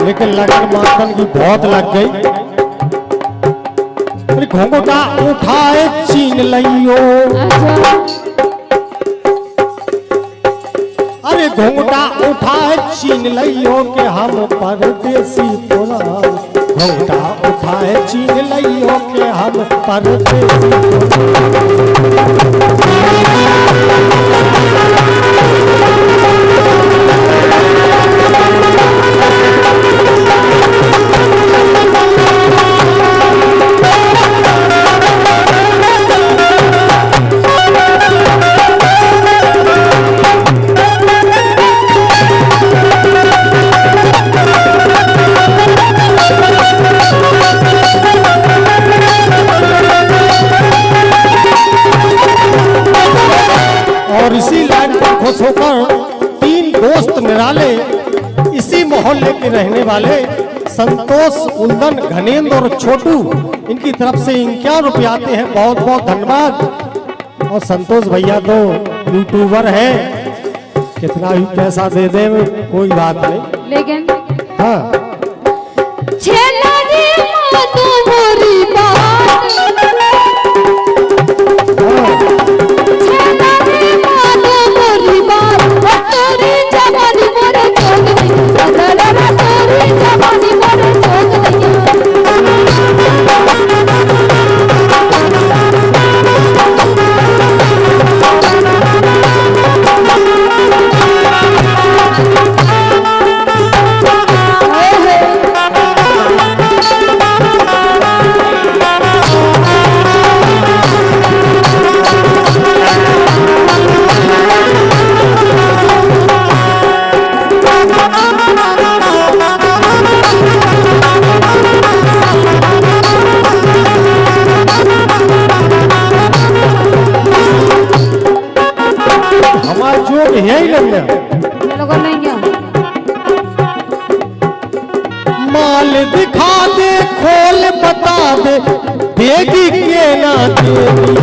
लेकिन लगन माखन की बहुत लग गई। घोंघटा उठाए छीन लियो, अरे घोंघटा उठाए छीन लियो के हम परदेसी तोरा। घोंघटा उठाए छीन लियो के हम परदेसी खुश होकर तीन दोस्त निराले इसी मोहल्ले के रहने वाले संतोष, उल्दन, घनेंद्र और छोटू, इनकी तरफ से 51 रुपये आते हैं। बहुत बहुत धन्यवाद। और संतोष भैया तो यूट्यूबर है, कितना भी पैसा दे दे कोई बात नहीं, लेकिन हाँ यही लेंगे। माल दिखा दे, खोल बता दे, देगी के ना देगी।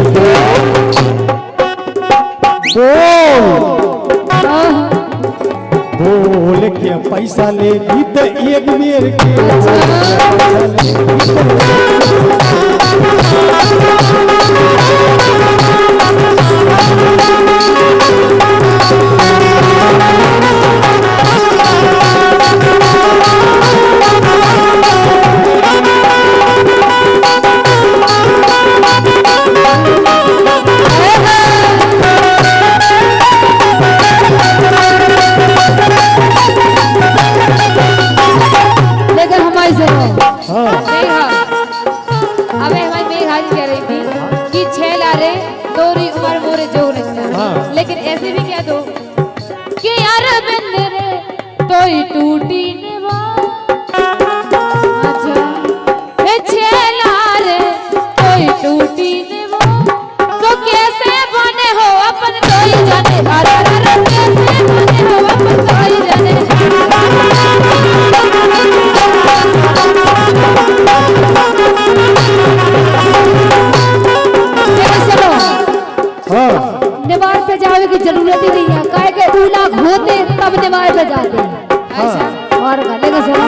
बोल के पैसा लेगी तो एक बेर के तोई टूटी निभा अच्छा हे छेला रे तोई टूटी निभा तो कैसे बने हो अपन तोई जाने अरे अरे कैसे बने हो अपन तोई जाने निवार पे जाने की जरूरत ही नहीं है काहे के दूल्हा होते तब निवार पे जाते हैं ऐसा और गले का सुनो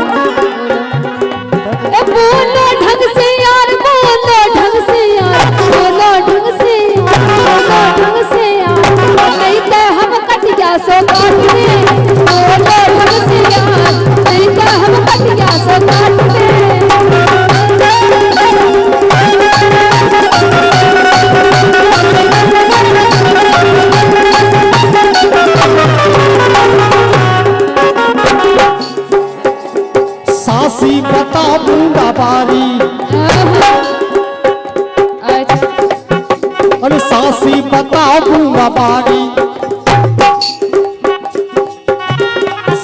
ए बोलो ढंग से यार बोलो ढंग से यार बोलो ढंग से यार बोलो ढंग से यार नहीं तो हम कट जा सो काट में बोलो ढंग से यार नहीं तो हम कट जा सो काट में सासी बता बूंदा बारी अरे सासी बता बूंदा बारी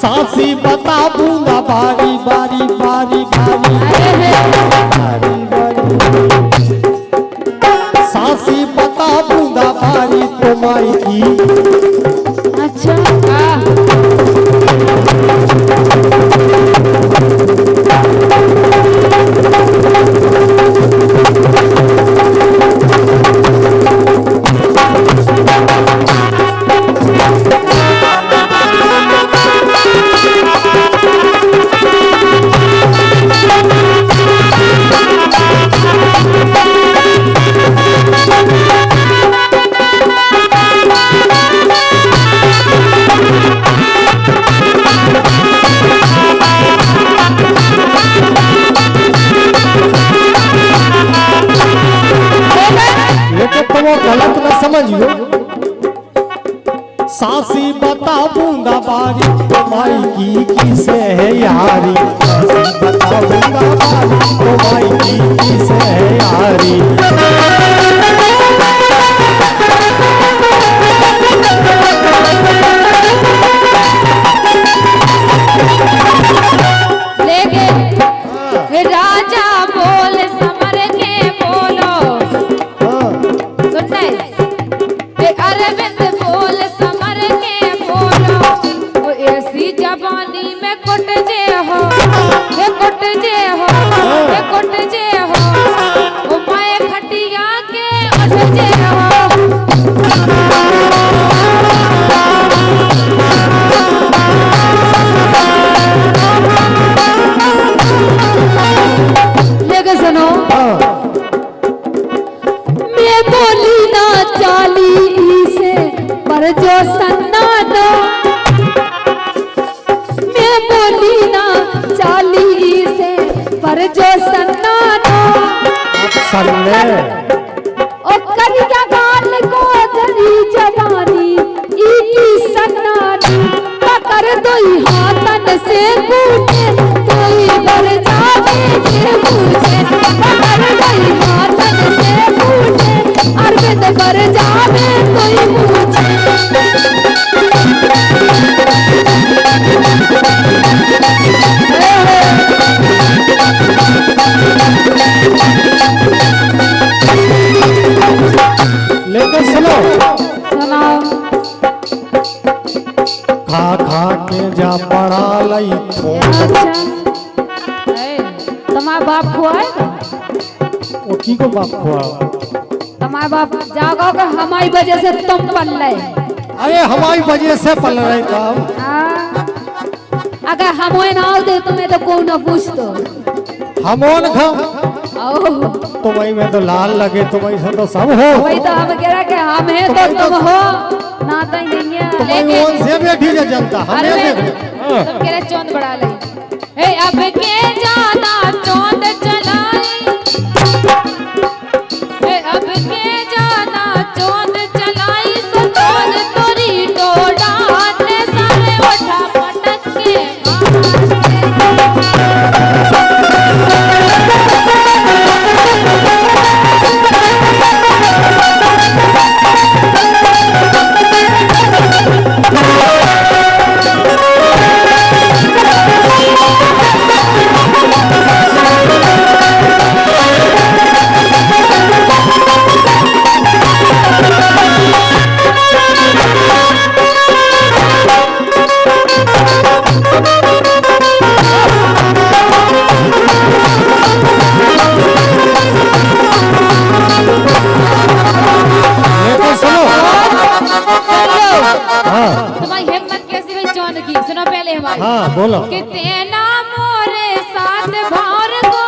सासी बता बूंदा बारी बारी बारी बारी बारी सासी बता बूंदा बारी तो माई की अच्छा वो गलत न समझियो सासी बता बूंदा बारी माई की से है यारी सासी बता बूंदा बारी तो माई की से है यारी लेके राजा बोल समर के बोलो अरविंद बोल समर के बोलो वो ऐसी जवानी में कुट जे हो हे कुट जे हो हे कुट जे हो वो माए खटिया के उठ जे हो लेके सुनो मैं बोली ना चाली से पर जो सन्नाटो मैं बोली ना चाली से पर जो सन्नाटो सन्ने ओ करिया गाल को धरी जवानी की सन्नाटी पकड़ दोई हाथन से कूटे कोई बर जावे के मुझे पकड़ दोई हाथन से कूटे अरविंद बर जावे कोई मुझे लेकिन सुनो सुनाओ खा खा के जा पड़ा लई अच्छा तुम्हारा बाप खुआएगा वो की को बाप खुआ तुम्हारा बाप जागो का हमारी वजह से तुम पल रहे अरे हमारी वजह से पल रहे काम अगर हम ना दे तुम्हें तो कौन न पूछ तो हमोन घम आओ तो वही में तो लाल लगे तो वही से तो सब हो वही तो हम कह रहे कि हम हैं तो तुम हो नाता ही नहीं है तो वही ओन से बैठी है जनता हमें अरे देख तुम कह रहे चौंद बढ़ा ले हे अब के जाना चौंद चलाई हे अब के जाना चौंद चलाई सो चौंद तोरी डोडा ने सारे उठा पटक के तेना मोरे साथ भार को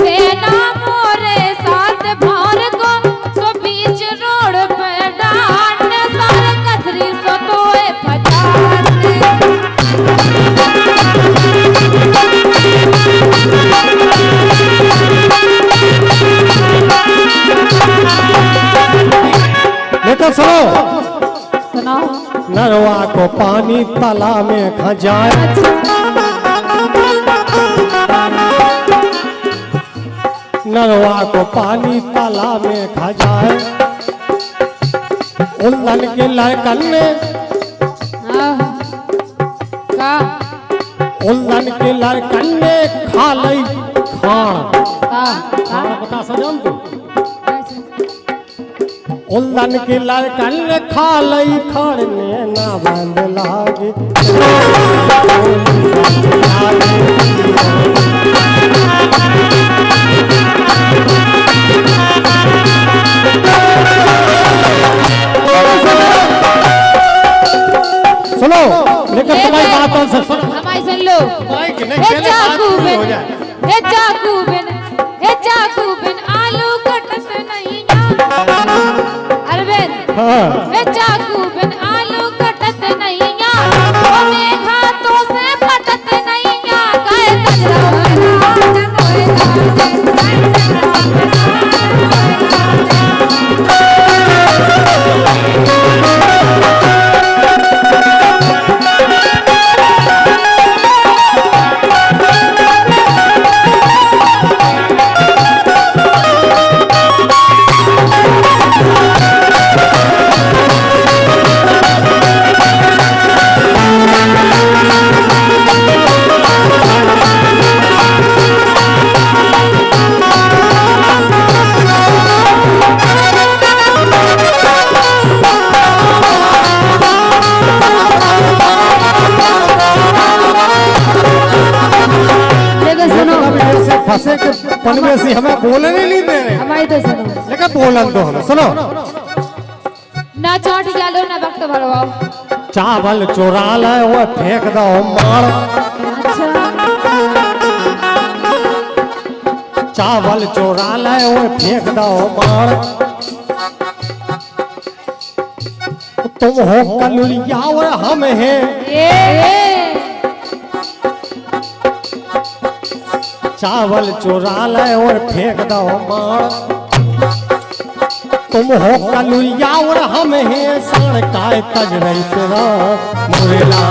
तेना मोरे साथ भार को सो बीच रोड पे डांड सार कथरी सो तोए फटान लेकिन सुनो, सुनाओ। नरवा को पानी ताला में खा जाए, नरवा को पानी ताला में खा जाए। उल्लन के लड़कन ने, का उल्लन के लड़कन ने खा लई खाण। का खाना बता सजन तू। उल्लन के लड़कन ने खा लई खाण ने ना बंद लागे। सुनो, लेकिन तुम्हारी बातों से सुनो। हमारी सुन लो माइक नहीं, ए पहले बात चाकू पूरी बिन हो जाए। ए चाकू बिन ए चाकू बिन आलू कटत नहीं अरविंद हाँ। ए चाकू बिन आलू कटत नहीं ओ मेघा तो से पटत नहीं गाय तजरा फंसे के पनवे से हमें बोलने नहीं दे रहे। हमारी तो सुनो। लेकिन बोलन दो हमें। सुनो, ना चोट जालो ना वक्त भरवाओ चावल चुरा ले वो फेंक दो मार। अच्छा चावल चुरा ले वो फेंक दो मार। तुम हो कलुरिया और हम हैं, चावल चुरा ले और फेंक दो मार। तुम हो कलुरिया और हम हैं, सड़ काय तज रही तेरा मुरेला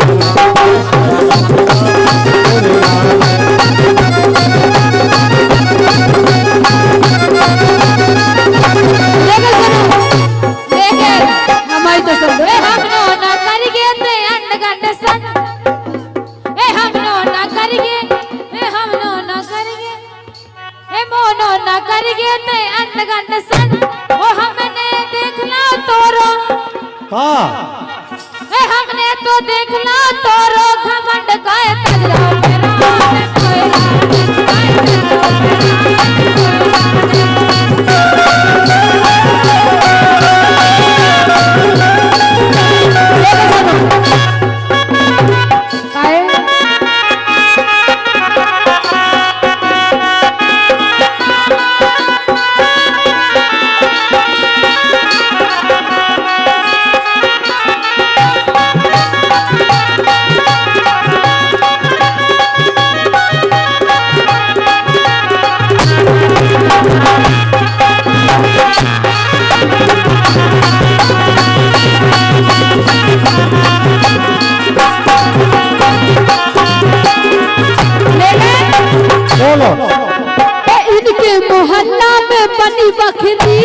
हमारी तो सुनो। हम नो ना करिगे ते अंड गंड सन हम नो ना करिगे हम नो ना करिगे मोनो ना करिगे ते अंड गंड सन ओ हमने देखला तोरो का हमने तो देखला तोरो घमंड काय तजरा मेरा कोयला बोलो। इनके मोहल्ला में बनी बकरी,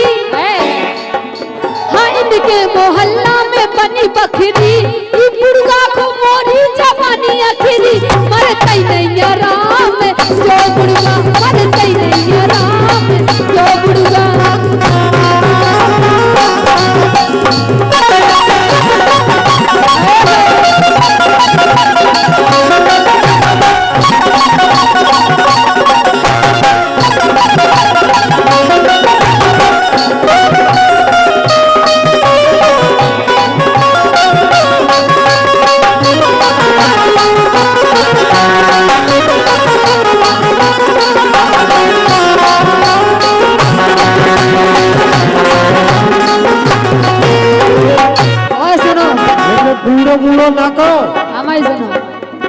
हाँ इनके मोहल्ला में बनी बकरी, ई बुढ़वा को मोरी जवानी अखरी, मरते नहीं आराम जो बुढ़वा, मरते नहीं आराम जो बुढ़वा।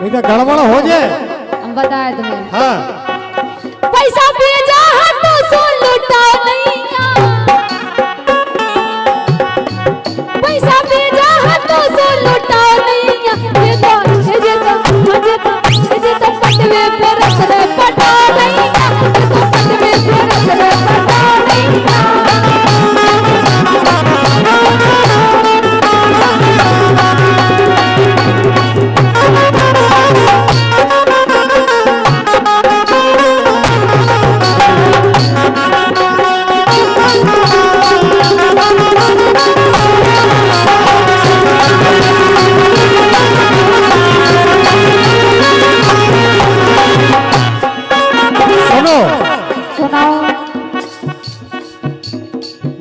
नहीं तो गड़बड़ हो जाए। हम बताए तुम्हें। हाँ पैसा भेजा है तो सो लुटा नहीं, पैसा भेजा है तो सो लुटा नहीं, ये तो पटवे पे रख रे पटा नहीं, ये तो पटवे पे रख रे पटा नहीं।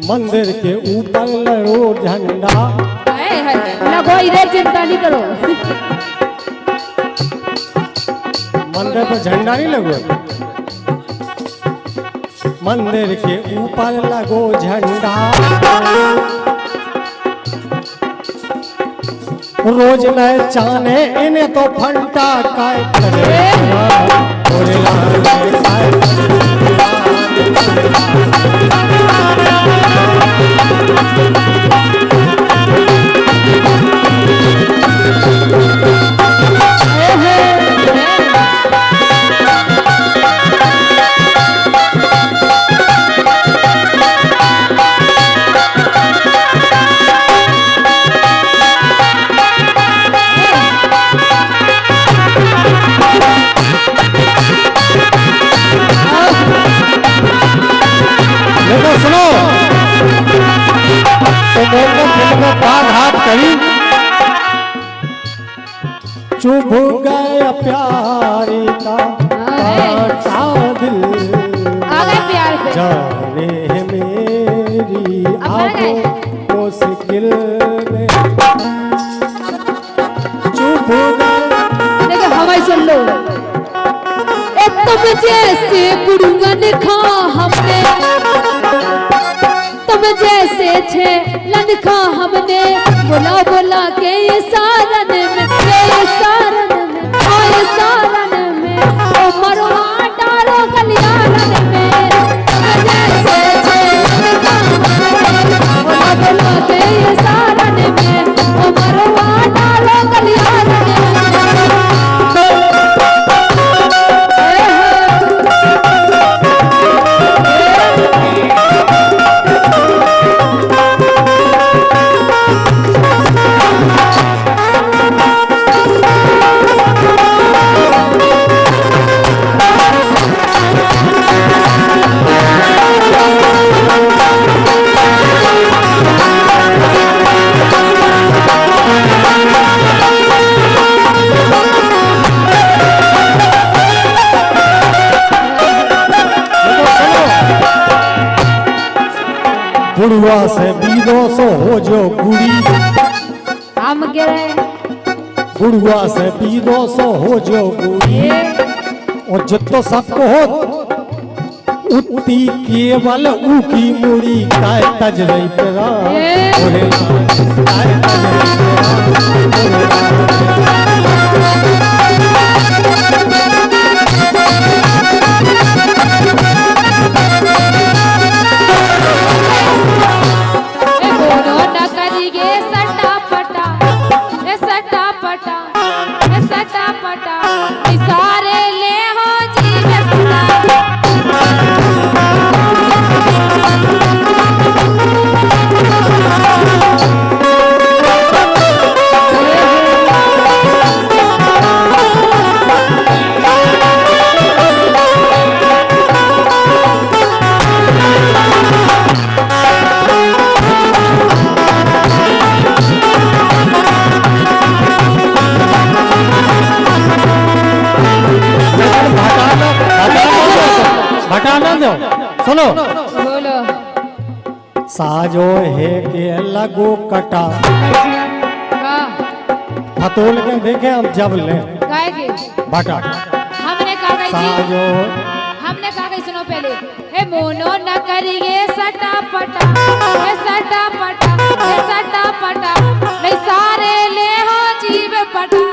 मंदिर के ऊपर लहरो झंडा। लगो इधर, चिंता नहीं करो। मंदिर पर झंडा नहीं लगो, मंदिर के ऊपर लगो झंडा। रोज नए चाने इन्हें तो फंटा काय करे। सुनो तो पाग हाथ करी, चुभ गया प्यारी का दिल, आ गए प्यार पे। जाने है मेरी आंखों मुश्किल में, चुभ गया। देखो हवाई सुन लो। तुम जैसे बुढ़वन खा हमने, तुम जैसे छे लनखा हमने, बोला बोला के ये सारन में, ये सारन में, ये सारन में, ओ मरवा डालो कल्याण में। तुम जैसे छे लनखा हमने, बोला बोला के ये सारन में, ओ मरवा डालो कल्याण में। बुढ़वा से बीरो सो हो जो गुड़ी, हम गिरे बुढ़वा से बीरो सो हो जो गुड़ी। और जितो सबको हो उतनी केवल ऊ की मुड़ी, काय तज रही तेरा ओरे काय तज रही सुनो बोलो। साजो है के लगो कटा, का हतोल के देखे हम जब ले गाय के बटा हमने कहा गई साजो, हमने कहा गई सुनो पहले, हे मोनो न करिए सटा पटा, हे सटा पटा, हे सटा पटा, नहीं सारे ले हो जीव पटा।